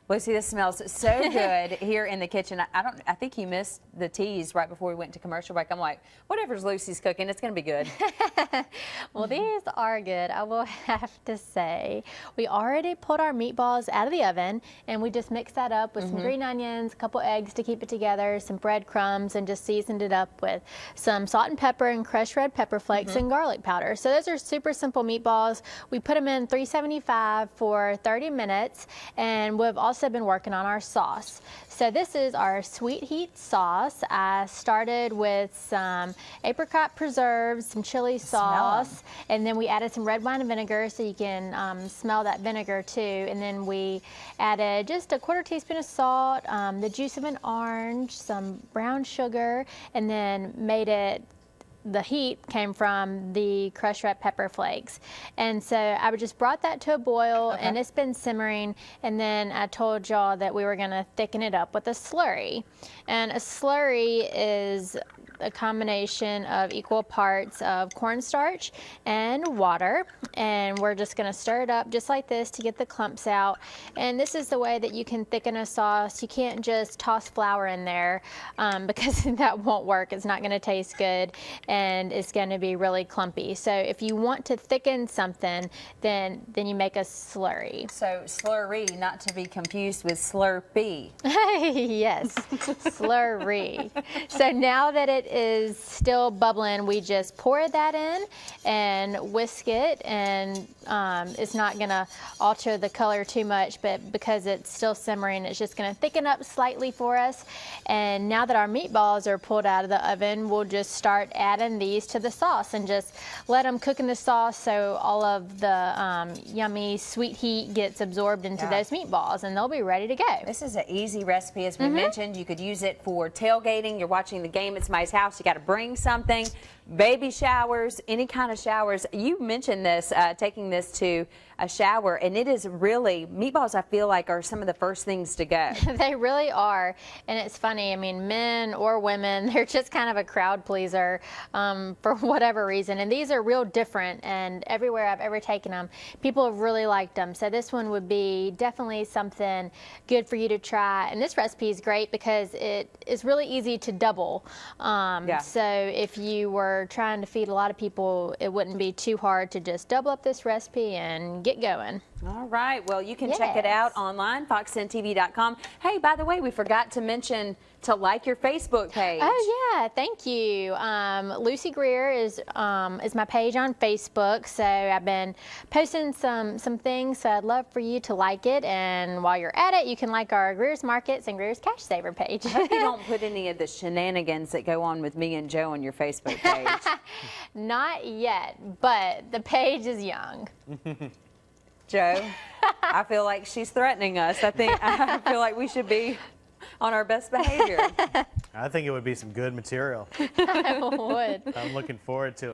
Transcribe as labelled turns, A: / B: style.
A: Lucy, this smells so good here in the kitchen. I think you missed the teas right before we went to commercial break. I'm like, whatever's Lucy's cooking, it's going to be good.
B: Well, these are good, I will have to say. We already pulled our meatballs out of the oven, and we just mixed that up with some green onions, a couple eggs to keep it together, some breadcrumbs, and just seasoned it up with some salt and pepper and crushed red pepper flakes and garlic powder. So those are super simple meatballs. We put them in 375 for 30 minutes, and we've also been working on our sauce. So this is our sweet heat sauce. I started with some apricot preserves, some chili sauce, and then we added some red wine and vinegar so you can smell that vinegar too. And then we added just a quarter teaspoon of salt, the juice of an orange, some brown sugar, and then made it, the heat came from the crushed red pepper flakes. And so I just brought that to a boil, and it's been simmering, and then I told y'all that we were gonna thicken it up with a slurry. And a slurry is a combination of equal parts of cornstarch and water, and we're just going to stir it up just like this to get the clumps out. And this is the way that you can thicken a sauce. You can't just toss flour in there because that won't work. It's not going to taste good, and it's going to be really clumpy. So if you want to thicken something, then you make a slurry.
A: So slurry, not to be confused with Slurpee.
B: Yes, slurry. So now that it is still bubbling, we just pour that in and whisk it, and it's not going to alter the color too much, but because it's still simmering, it's just going to thicken up slightly for us. And now that our meatballs are pulled out of the oven, we'll just start adding these to the sauce and just let them cook in the sauce so all of the yummy sweet heat gets absorbed into those meatballs, and they'll be ready to go.
A: This is an easy recipe, as we mentioned. You could use it for tailgating. You're watching the game at somebody's house. You got to bring something. Baby showers, any kind of showers. You mentioned this, taking this to a shower, and it is really, meatballs I feel like are some of the first things to go.
B: They really are, and it's funny, I mean, men or women, they're just kind of a crowd pleaser for whatever reason, and these are real different, and everywhere I've ever taken them, people have really liked them. So this one would be definitely something good for you to try, and this recipe is great because it is really easy to double. So if you were trying to feed a lot of people, it wouldn't be too hard to just double up this recipe and get going.
A: All right, well, you can check it out online, fox10tv.com. Hey, by the way, we forgot to mention to like your Facebook page.
B: Oh yeah, thank you. Lucy Greer is my page on Facebook, so I've been posting some things, so I'd love for you to like it, and while you're at it, you can like our Greer's Markets and Greer's Cash Saver page.
A: I hope you don't put any of the shenanigans that go on with me and Joe on your Facebook page.
B: Not yet, but the page is young.
A: Joe, I feel like she's threatening us. I feel like we should be on our best behavior.
C: I think it would be some good material.
B: I would.
C: I'm looking forward to it.